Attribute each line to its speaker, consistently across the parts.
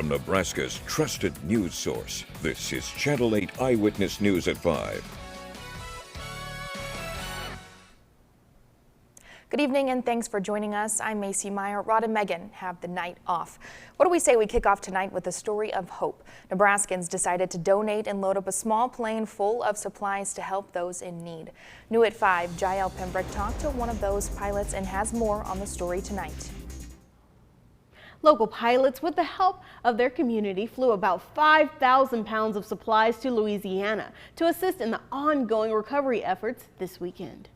Speaker 1: from Nebraska's trusted news source. This is Channel 8 Eyewitness News at 5.
Speaker 2: Good evening and thanks for joining us. I'm Macy Meyer. Rod and Megan have the night off. What do we say we kick off tonight with a story of hope? Nebraskans decided to donate and load up a small plane full of supplies to help those in need. New at 5, Jael Pembroke talked to one of those pilots and has more on the story tonight.
Speaker 3: Local pilots, with the help of their community, flew about 5,000 pounds of supplies to Louisiana to assist in the ongoing recovery efforts this weekend.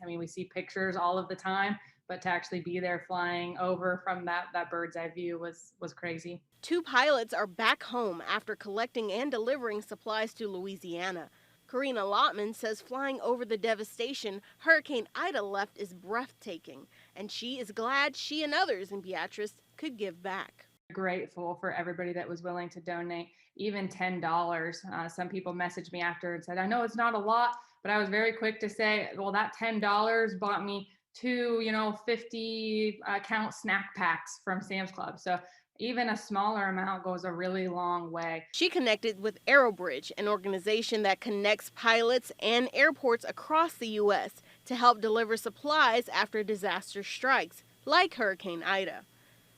Speaker 4: I mean, we see pictures all of the time, but to actually be there flying over from that bird's eye view was crazy.
Speaker 3: 2 pilots are back home after collecting and delivering supplies to Louisiana. Karina Lotman says flying over the devastation Hurricane Ida left is breathtaking, and she is glad she and others in Beatrice could give back.
Speaker 4: Grateful for everybody that was willing to donate, even $10. Some people messaged me after and said, I know it's not a lot, but I was very quick to say, well, that $10 bought me 2, 50 count snack packs from Sam's Club. So even a smaller amount goes a really long way.
Speaker 3: She connected with Aerobridge, an organization that connects pilots and airports across the U.S. to help deliver supplies after disaster strikes, like Hurricane Ida.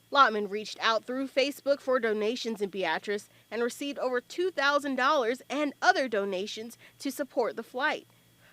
Speaker 3: Lotman reached out through Facebook for donations in Beatrice and received over $2,000 and other donations to support the flight.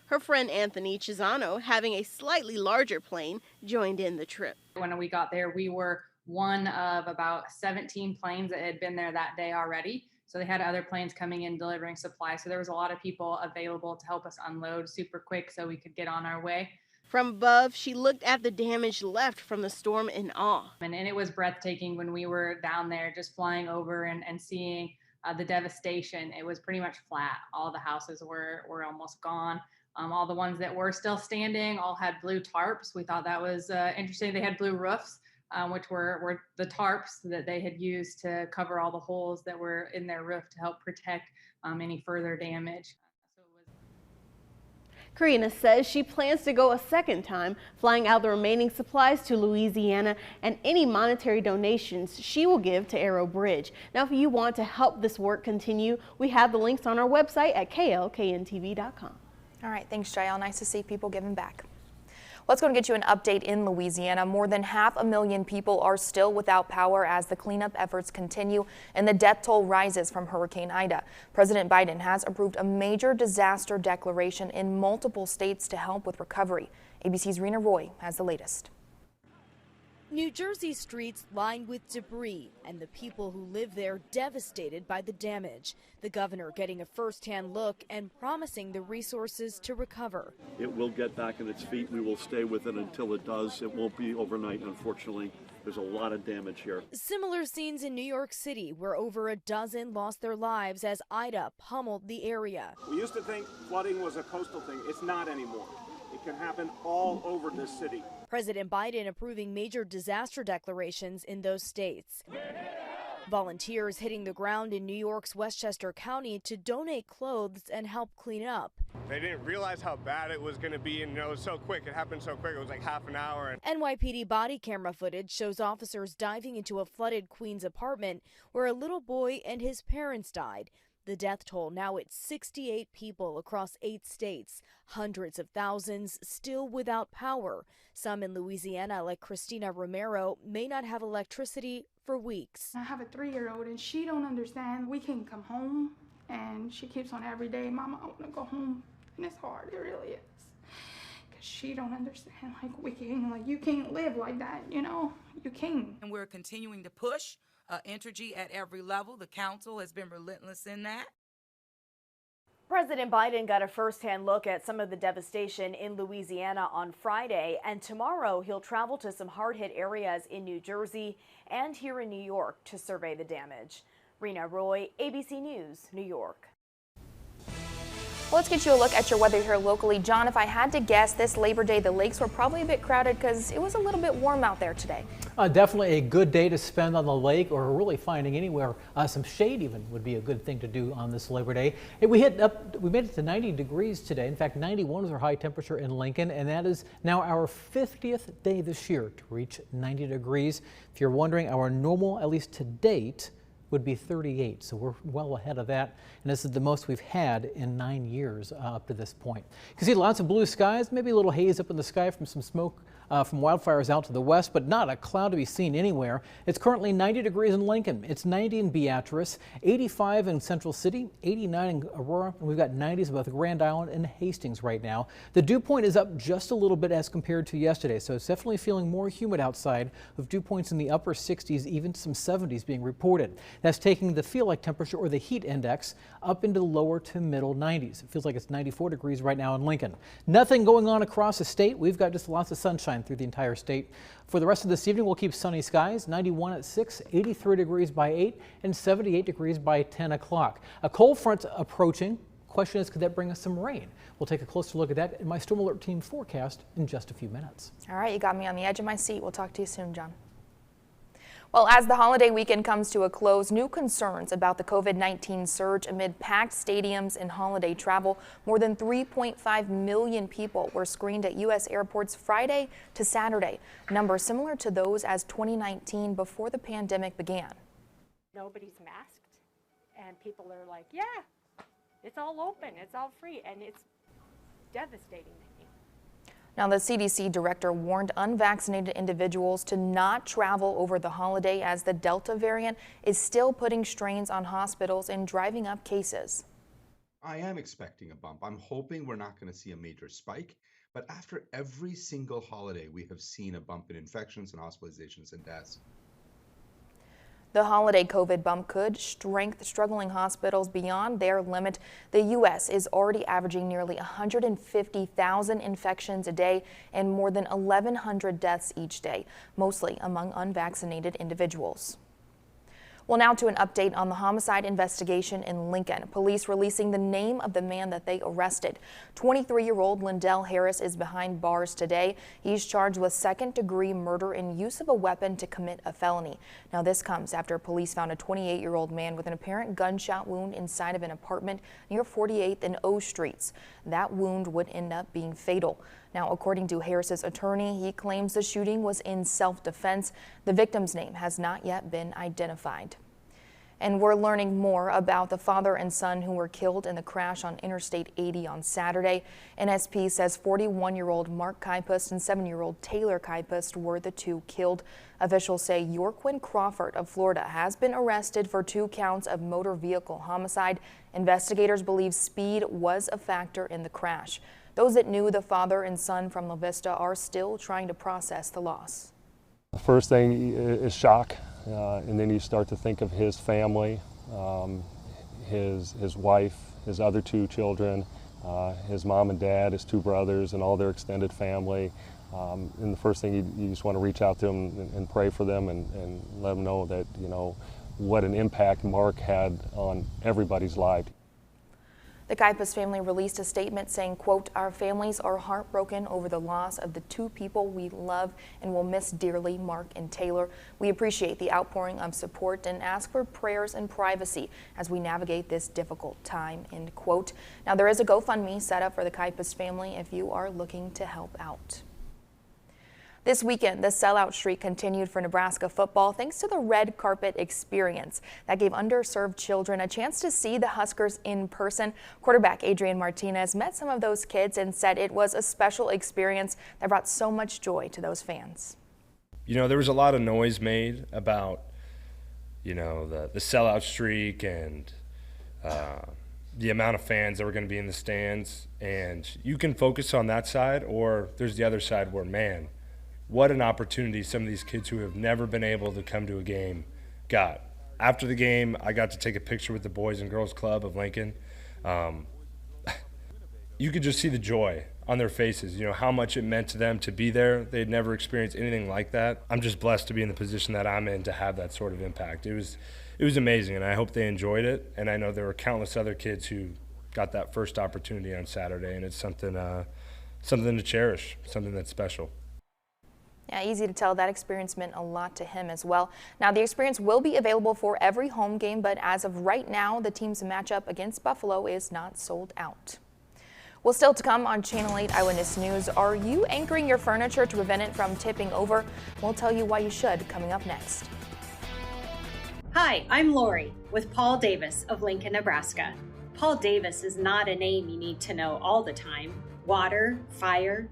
Speaker 3: Her friend Anthony Chisano, having a slightly larger plane, joined in the trip.
Speaker 4: When we got there, we were one of about 17 planes that had been there that day already. So they had other planes coming in delivering supplies. So there was a lot of people available to help us unload super quick so we could get on our way.
Speaker 3: From above, she looked at the damage left from the storm in awe.
Speaker 4: And it was breathtaking when we were down there just flying over and seeing the devastation. It was pretty much flat. All the houses were almost gone. All the ones that were still standing all had blue tarps. We thought that was interesting. They had blue roofs, which were the tarps that they had used to cover all the holes that were in their roof to help protect any further damage.
Speaker 3: Karina says she plans to go a second time, flying out the remaining supplies to Louisiana and any monetary donations she will give to Aerobridge. Now, if you want to help this work continue, we have the links on our website at klkntv.com.
Speaker 2: All right, thanks, Jael. Nice to see people giving back. Let's go and get you an update in Louisiana. More than 500,000 people are still without power as the cleanup efforts continue and the death toll rises from Hurricane Ida. President Biden has approved a major disaster declaration in multiple states to help with recovery. ABC's Rena Roy has the latest.
Speaker 5: New Jersey streets lined with debris and the people who live there devastated by the damage. The governor getting a first-hand look and promising the resources to recover.
Speaker 6: It will get back on its feet. We will stay with it until it does. It won't be overnight, unfortunately. There's a lot of damage here.
Speaker 5: Similar scenes in New York City, where over a dozen lost their lives as Ida pummeled the area.
Speaker 7: We used to think flooding was a coastal thing. It's not anymore. It can happen all over this city.
Speaker 5: President Biden approving major disaster declarations in those states. Volunteers hitting the ground in New York's Westchester County to donate clothes and help clean up.
Speaker 8: They didn't realize how bad it was going to be, and it was so quick. It happened so quick. It was like half an hour.
Speaker 5: NYPD body camera footage shows officers diving into a flooded Queens apartment where a little boy and his parents died. The death toll now at 68 people across 8 states. Hundreds of thousands still without power. Some in Louisiana, like Christina Romero, may not have electricity for weeks.
Speaker 9: I have a 3-year-old and she don't understand. We can't come home, and she keeps on every day, Mama, I want to go home. And it's hard, it really is. Because she don't understand, you can't live like that, you can't.
Speaker 10: And we're continuing to push Entergy at every level. The council has been relentless in that.
Speaker 5: President Biden got a first-hand look at some of the devastation in Louisiana on Friday, and tomorrow he'll travel to some hard-hit areas in New Jersey and here in New York to survey the damage. Rena Roy, ABC News, New York.
Speaker 2: Well, let's get you a look at your weather here locally. John, if I had to guess, this Labor Day, the lakes were probably a bit crowded because it was a little bit warm out there today.
Speaker 11: Definitely a good day to spend on the lake, or really finding anywhere some shade even would be a good thing to do on this Labor Day. Hey, we made it to 90 degrees today. In fact, 91 is our high temperature in Lincoln, and that is now our 50th day this year to reach 90 degrees. If you're wondering, our normal, at least to date, would be 38. So we're well ahead of that. And this is the most we've had in 9 years up to this point. You can see lots of blue skies, maybe a little haze up in the sky from some smoke from wildfires out to the west, but not a cloud to be seen anywhere. It's currently 90 degrees in Lincoln. It's 90 in Beatrice, 85 in Central City, 89 in Aurora, and we've got 90s both Grand Island and Hastings right now. The dew point is up just a little bit as compared to yesterday, so it's definitely feeling more humid outside, with dew points in the upper 60s, even some 70s being reported. That's taking the feel-like temperature, or the heat index, up into the lower to middle 90s. It feels like it's 94 degrees right now in Lincoln. Nothing going on across the state. We've got just lots of sunshine through the entire state. For the rest of this evening, we'll keep sunny skies, 91 at 6, 83 degrees by 8, and 78 degrees by 10 o'clock. A cold front approaching. Question is, could that bring us some rain? We'll take a closer look at that in my Storm Alert Team forecast in just a few minutes.
Speaker 2: All right, you got me on the edge of my seat. We'll talk to you soon, John. Well, as the holiday weekend comes to a close, new concerns about the COVID-19 surge amid packed stadiums and holiday travel. More than 3.5 million people were screened at U.S. airports Friday to Saturday, numbers similar to those as 2019 before the pandemic began.
Speaker 12: Nobody's masked, and people are like, yeah, it's all open, it's all free, and it's devastating.
Speaker 2: Now, the CDC director warned unvaccinated individuals to not travel over the holiday as the Delta variant is still putting strains on hospitals and driving up cases.
Speaker 13: I am expecting a bump. I'm hoping we're not going to see a major spike, but after every single holiday, we have seen a bump in infections and hospitalizations and deaths.
Speaker 2: The holiday COVID bump could strengthen struggling hospitals beyond their limit. The U.S. is already averaging nearly 150,000 infections a day and more than 1,100 deaths each day, mostly among unvaccinated individuals. Well, now to an update on the homicide investigation in Lincoln. Police releasing the name of the man that they arrested. 23-year-old Lindell Harris is behind bars today. He's charged with second-degree murder and use of a weapon to commit a felony. Now, this comes after police found a 28-year-old man with an apparent gunshot wound inside of an apartment near 48th and O Streets. That wound would end up being fatal. Now, according to Harris's attorney, he claims the shooting was in self-defense. The victim's name has not yet been identified. And we're learning more about the father and son who were killed in the crash on Interstate 80 on Saturday. NSP says 41-year-old Mark Kipust and 7-year-old Taylor Kipust were the two killed. Officials say Yorkwin Crawford of Florida has been arrested for 2 counts of motor vehicle homicide. Investigators believe speed was a factor in the crash. Those that knew the father and son from La Vista are still trying to process the loss.
Speaker 14: The first thing is shock, and then you start to think of his family, his wife, his other 2 children, his mom and dad, his 2 brothers, and all their extended family. And the first thing you just want to reach out to them and pray for them and let them know that, you know, what an impact Mark had on everybody's life.
Speaker 2: The Kipust family released a statement saying, quote, "Our families are heartbroken over the loss of the 2 people we love and will miss dearly, Mark and Taylor. We appreciate the outpouring of support and ask for prayers and privacy as we navigate this difficult time," end quote. Now, there is a GoFundMe set up for the Kipust family if you are looking to help out. This weekend, the sellout streak continued for Nebraska football thanks to the red carpet experience that gave underserved children a chance to see the Huskers in person. Quarterback Adrian Martinez met some of those kids and said it was a special experience that brought so much joy to those fans.
Speaker 15: You know, there was a lot of noise made about, you know, the sellout streak and the amount of fans that were going to be in the stands. And you can focus on that side, or there's the other side where, man, what an opportunity some of these kids who have never been able to come to a game got. After the game, I got to take a picture with the Boys and Girls Club of Lincoln. You could just see the joy on their faces, you know, how much it meant to them to be there. They had never experienced anything like that. I'm just blessed to be in the position that I'm in to have that sort of impact. It was amazing, and I hope they enjoyed it. And I know there were countless other kids who got that first opportunity on Saturday, and it's something to cherish, something that's special.
Speaker 2: Yeah, easy to tell that experience meant a lot to him as well. Now, the experience will be available for every home game, but as of right now, the team's matchup against Buffalo is not sold out. Well, still to come on Channel 8 Eyewitness News, are you anchoring your furniture to prevent it from tipping over? We'll tell you why you should coming up next.
Speaker 16: Hi, I'm Lori with Paul Davis of Lincoln, Nebraska. Paul Davis is not a name you need to know all the time. Water, fire,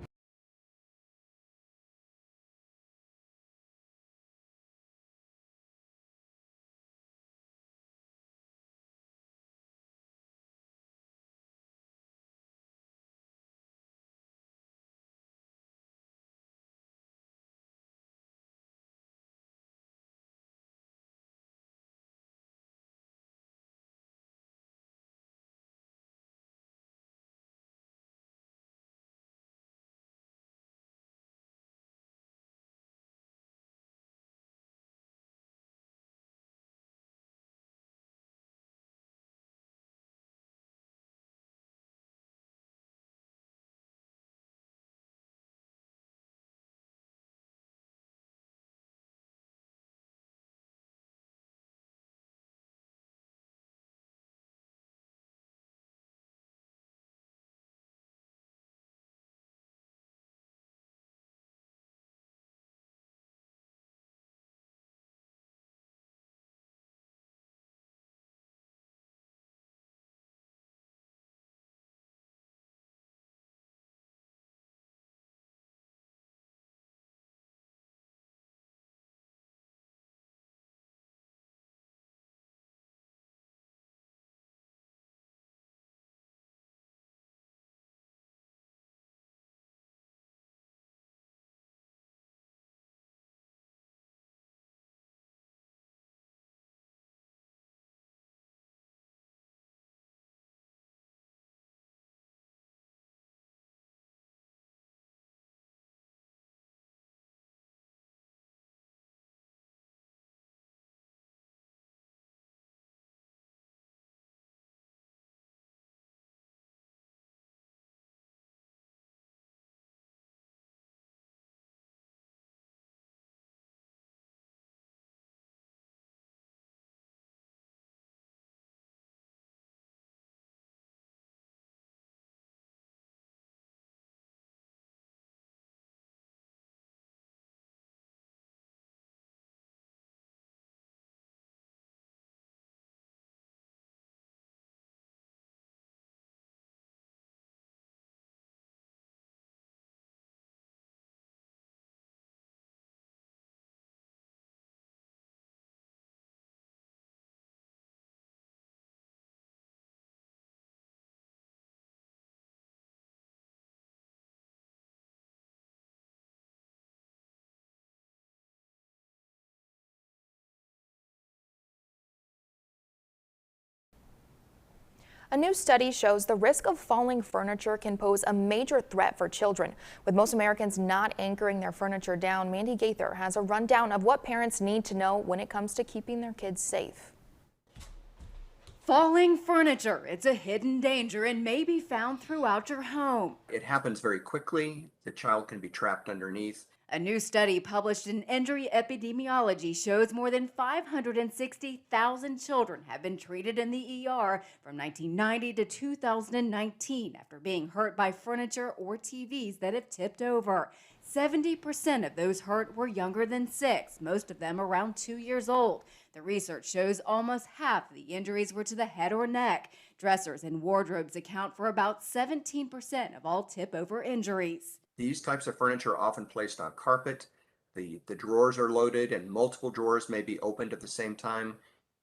Speaker 2: A new study shows the risk of falling furniture can pose a major threat for children. With most Americans not anchoring their furniture down, Mandy Gaither has a rundown of what parents need to know when it comes to keeping their kids safe.
Speaker 17: Falling furniture, it's a hidden danger and may be found throughout your home.
Speaker 18: It happens very quickly. The child can be trapped underneath.
Speaker 17: A new study published in Injury Epidemiology shows more than 560,000 children have been treated in the ER from 1990 to 2019 after being hurt by furniture or TVs that have tipped over. 70% of those hurt were younger than 6, most of them around 2 years old. The research shows almost half of the injuries were to the head or neck. Dressers and wardrobes account for about 17% of all tip-over injuries.
Speaker 18: These types of furniture are often placed on carpet. The drawers are loaded and multiple drawers may be opened at the same time.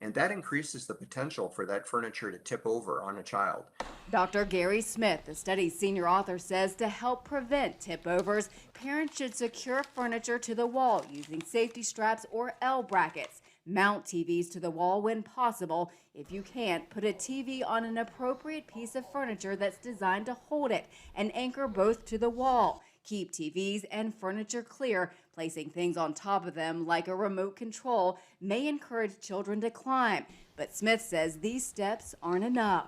Speaker 18: And that increases the potential for that furniture to tip over on a child.
Speaker 17: Dr. Gary Smith, the study's senior author, says to help prevent tip-overs, parents should secure furniture to the wall using safety straps or L brackets. Mount TVs to the wall when possible. If you can't, put a TV on an appropriate piece of furniture that's designed to hold it and anchor both to the wall. Keep TVs and furniture clear. Placing things on top of them, like a remote control, may encourage children to climb. But Smith says these steps aren't enough.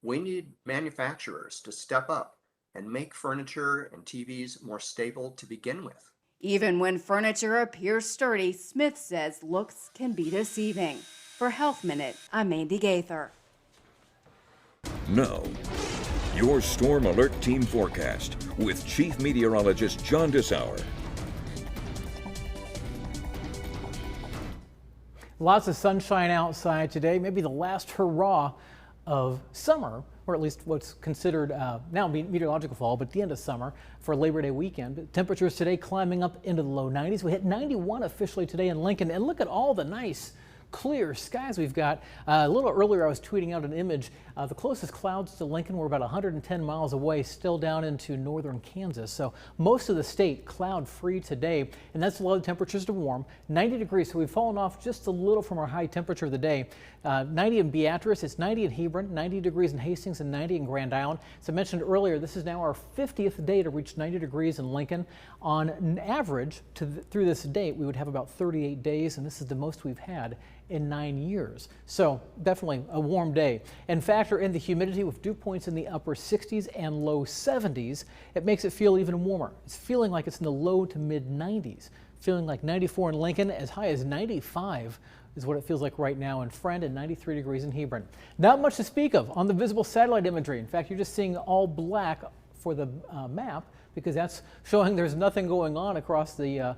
Speaker 18: We need manufacturers to step up and make furniture and TVs more stable to begin with.
Speaker 17: Even when furniture appears sturdy, Smith says looks can be deceiving. For Health Minute, I'm Mandy Gaither.
Speaker 1: Now, your Storm Alert Team forecast with Chief Meteorologist John Dessauer.
Speaker 11: Lots of sunshine outside today, maybe the last hurrah of summer, or at least what's considered now meteorological fall, but the end of summer for Labor Day weekend. Temperatures today climbing up into the low 90s. We hit 91 officially today in Lincoln, and look at all the nice clear skies we've got. A little earlier I was tweeting out an image. The closest clouds to Lincoln were about 110 miles away, still down into northern Kansas. So most of the state cloud free today, and that's allowed temperatures to warm. 90 degrees, so we've fallen off just a little from our high temperature of the day. 90 in Beatrice, it's 90 in Hebron, 90 degrees in Hastings, and 90 in Grand Island. As I mentioned earlier, this is now our 50th day to reach 90 degrees in Lincoln. On average, through this date, we would have about 38 days, and this is the most we've had in 9 years. So definitely a warm day. And factor in the humidity with dew points in the upper 60s and low 70s. It makes it feel even warmer. It's feeling like it's in the low to mid 90s. Feeling like 94 in Lincoln, as high as 95 is what it feels like right now in Friend, and 93 degrees in Hebron. Not much to speak of on the visible satellite imagery. In fact, you're just seeing all black for the map, because that's showing there's nothing going on across the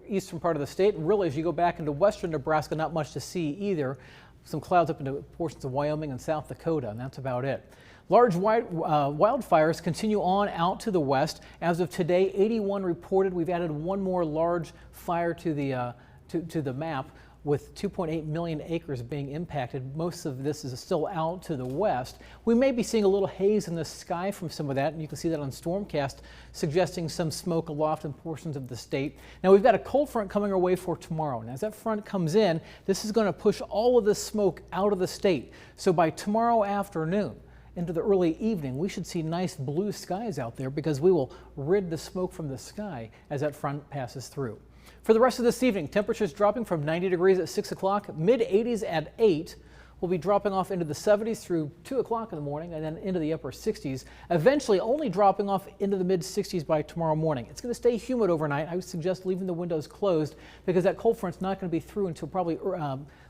Speaker 11: eastern part of the state. And really, as you go back into western Nebraska, not much to see either. Some clouds up into portions of Wyoming and South Dakota, and that's about it. Large wildfires continue on out to the west. As of today, 81 reported. We've added one more large fire to the map, with 2.8 million acres being impacted. Most of this is still out to the west. We may be seeing a little haze in the sky from some of that, and you can see that on STORMCAST, suggesting some smoke aloft in portions of the state. Now, we've got a cold front coming our way for tomorrow, and as that front comes in, this is going to push all of this smoke out of the state. So by tomorrow afternoon into the early evening, we should see nice blue skies out there, because we will rid the smoke from the sky as that front passes through. For the rest of this evening, temperatures dropping from 90 degrees at 6 o'clock, mid 80s at 8. We'll be dropping off into the 70s through 2 o'clock in the morning, and then into the upper 60s, eventually only dropping off into the mid 60s by tomorrow morning. It's going to stay humid overnight. I would suggest leaving the windows closed, because that cold front's not going to be through until probably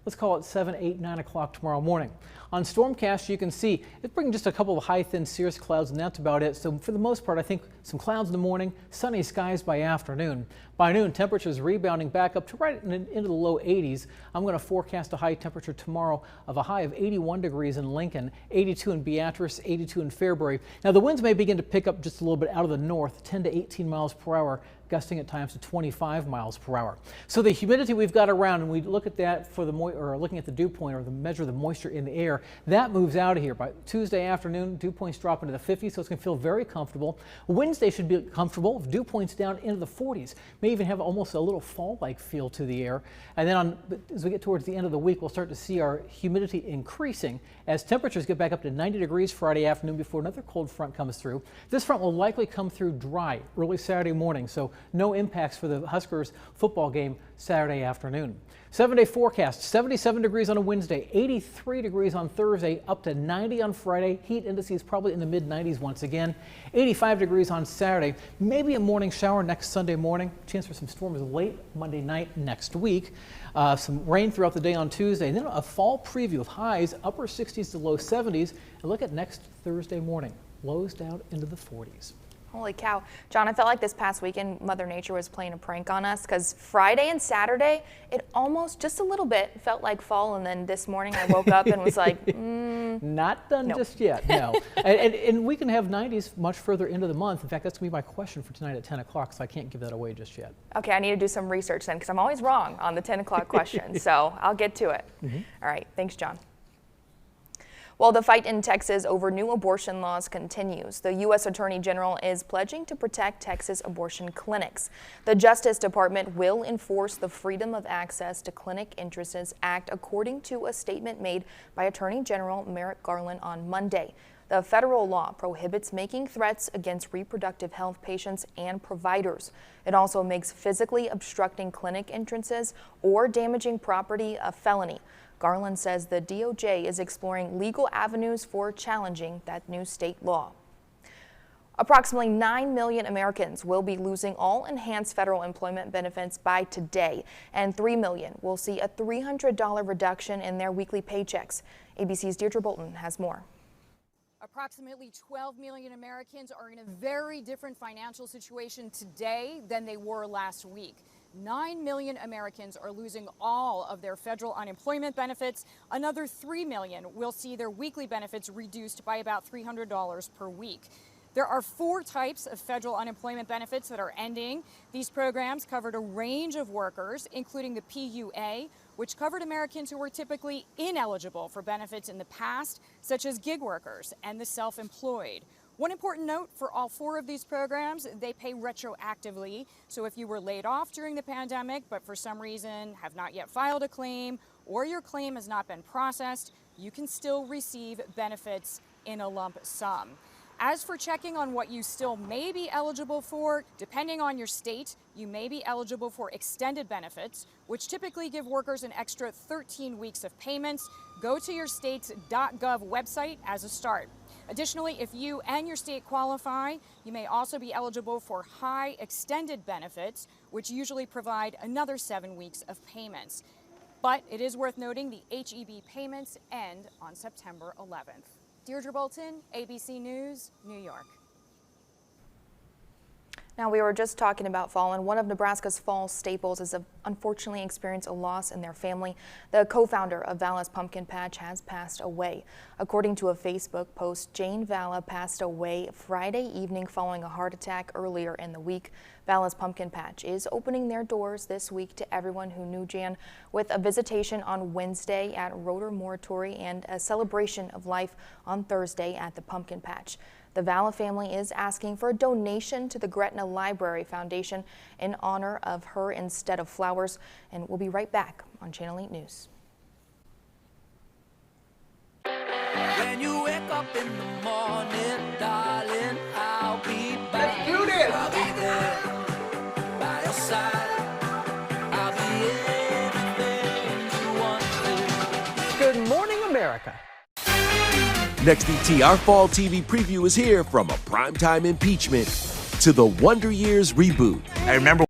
Speaker 11: let's call it 7, 8, 9 o'clock tomorrow morning. On STORMCAST, you can see it's bringing just a couple of high, thin cirrus clouds, and that's about it. So for the most part, I think some clouds in the morning, sunny skies by afternoon. By noon, temperatures rebounding back up to right into the low 80s. I'm going to forecast a high temperature tomorrow of a high of 81 degrees in Lincoln, 82 in Beatrice, 82 in Fairbury. Now, the winds may begin to pick up just a little bit out of the north, 10 to 18 miles per hour, gusting at times to 25 miles per hour. So the humidity we've got around, and we look at that for the looking at the dew point, or the measure of the moisture in the air, that moves out of here. By Tuesday afternoon, dew points drop into the 50s, so it's going to feel very comfortable. Wednesday should be comfortable, with dew points down into the 40s. May even have almost a little fall-like feel to the air. And then as we get towards the end of the week, we'll start to see our humidity increasing as temperatures get back up to 90 degrees Friday afternoon before another cold front comes through. This front will likely come through dry early Saturday morning, so no impacts for the Huskers football game Saturday afternoon. 7-day forecast, 77 degrees on a Wednesday, 83 degrees on Thursday, up to 90 on Friday. Heat indices probably in the mid-90s once again. 85 degrees on Saturday. Maybe a morning shower next Sunday morning. Chance for some storms late Monday night next week. Some rain throughout the day on Tuesday. And then a fall preview of highs, upper 60s to low 70s. And look at next Thursday morning. Lows down into the 40s.
Speaker 2: Holy cow. John, I felt like this past weekend Mother Nature was playing a prank on us, because Friday and Saturday, it almost just a little bit felt like fall, and then this morning I woke up and was like,
Speaker 11: Not done just yet, no. and we can have 90s much further into the month. In fact, that's going to be my question for tonight at 10 o'clock, so I can't give that away just yet.
Speaker 2: Okay, I need to do some research then, because I'm always wrong on the 10 o'clock question, so I'll get to it. All right, thanks, John. Well, the fight in Texas over new abortion laws continues. The U.S. Attorney General is pledging to protect Texas abortion clinics. The Justice Department will enforce the Freedom of Access to Clinic Entrances Act, according to a statement made by Attorney General Merrick Garland on Monday. The federal law prohibits making threats against reproductive health patients and providers. It also makes physically obstructing clinic entrances or damaging property a felony. Garland says the DOJ is exploring legal avenues for challenging that new state law. Approximately 9 million Americans will be losing all enhanced federal employment benefits by today, and 3 million will see a $300 reduction in their weekly paychecks. ABC's Deirdre Bolton has more.
Speaker 19: Approximately 12 million Americans are in a very different financial situation today than they were last week. 9 million Americans are losing all of their federal unemployment benefits. Another 3 million will see their weekly benefits reduced by about $300 per week. There are 4 types of federal unemployment benefits that are ending. These programs covered a range of workers, including the PUA, which covered Americans who were typically ineligible for benefits in the past, such as gig workers and the self-employed. One important note for all 4 of these programs, they pay retroactively. So if you were laid off during the pandemic, but for some reason have not yet filed a claim, or your claim has not been processed, you can still receive benefits in a lump sum. As for checking on what you still may be eligible for, depending on your state, you may be eligible for extended benefits, which typically give workers an extra 13 weeks of payments. Go to your state's .gov website as a start. Additionally, if you and your state qualify, you may also be eligible for high extended benefits, which usually provide another 7 weeks of payments. But it is worth noting the HEB payments end on September 11th. Deirdre Bolton, ABC News, New York.
Speaker 2: Now, we were just talking about fall, and one of Nebraska's fall staples has unfortunately experienced a loss in their family. The co-founder of Vala's Pumpkin Patch has passed away. According to a Facebook post, Jane Vala passed away Friday evening following a heart attack earlier in the week. Vala's Pumpkin Patch is opening their doors this week to everyone who knew Jan, with a visitation on Wednesday at Roeder Moratory and a celebration of life on Thursday at the Pumpkin Patch. The Vala family is asking for a donation to the Gretna Library Foundation in honor of her instead of flowers, and we'll be right back on Channel 8 News.
Speaker 20: When you wake up in the morning, darling, I'll be back.
Speaker 21: Let's do this!
Speaker 20: I'll be there by your side. I'll be everything you want to.
Speaker 21: Good morning, America.
Speaker 22: Next ET, our fall TV preview is here, from a primetime impeachment to the Wonder Years reboot.
Speaker 21: I remember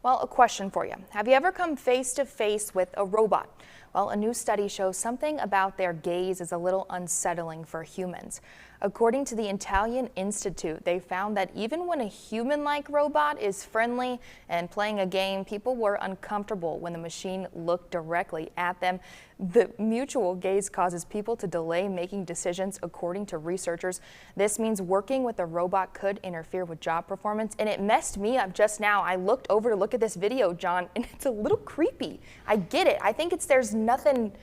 Speaker 2: Well, a question for you. Have you ever come face to face with a robot? Well, a new study shows something about their gaze is a little unsettling for humans. According to the Italian Institute, they found that even when a human-like robot is friendly and playing a game, people were uncomfortable when the machine looked directly at them. The mutual gaze causes people to delay making decisions, according to researchers. This means working with a robot could interfere with job performance, and it messed me up just now. I looked over to look at this video, John, and it's a little creepy. I get it. I think there's nothing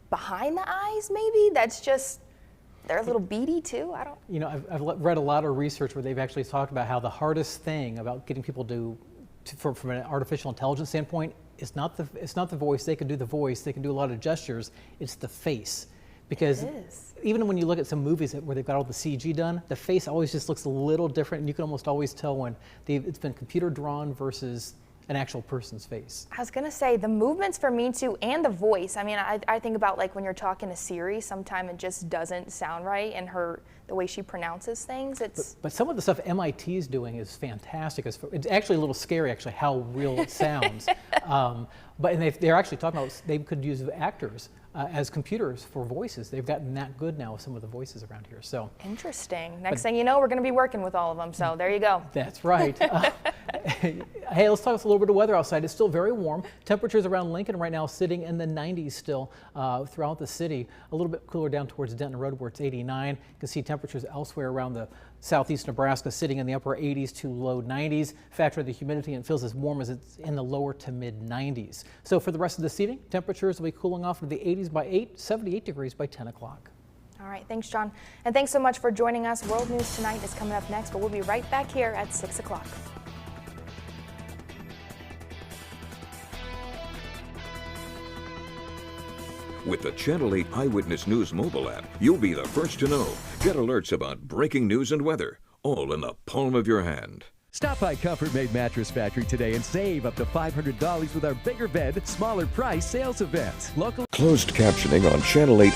Speaker 2: behind the eyes, maybe. That's just, they're a little beady too. I don't. You know, I've read a lot of research where they've actually talked about how the hardest thing about getting people from an artificial intelligence standpoint, it's not the voice. They can do the voice. They can do a lot of gestures. It's the face, because even when you look at some movies where they've got all the CG done, the face always just looks a little different, and you can almost always tell when it's been computer drawn versus an actual person's face. I was gonna say, the movements for me too, and the voice. I mean, I think about like when you're talking to Siri, sometimes it just doesn't sound right, and the way she pronounces things, But some of the stuff MIT is doing is fantastic. It's actually a little scary, actually, how real it sounds. They're actually talking about they could use actors as computers for voices. They've gotten that good now with some of the voices around here. So interesting. Next thing you know, we're going to be working with all of them. So there you go. That's right. Hey, let's talk a little bit of weather outside. It's still very warm. Temperatures around Lincoln right now sitting in the 90s still throughout the city. A little bit cooler down towards Denton Road where it's 89. You can see temperatures elsewhere around the southeast Nebraska sitting in the upper 80s to low 90s. Factor the humidity and it feels as warm as it's in the lower to mid 90s. So for the rest of this evening, temperatures will be cooling off into the 80s by 8, 78 degrees by 10 o'clock. All right, thanks, John. And thanks so much for joining us. World News Tonight is coming up next, but we'll be right back here at 6 o'clock.
Speaker 1: With the Channel 8 Eyewitness News mobile app, you'll be the first to know. Get alerts about breaking news and weather, all in the palm of your hand.
Speaker 4: Stop by Comfort Made Mattress Factory today and save up to $500 with our bigger bed, smaller price sales event. Local
Speaker 1: Closed captioning on Channel 8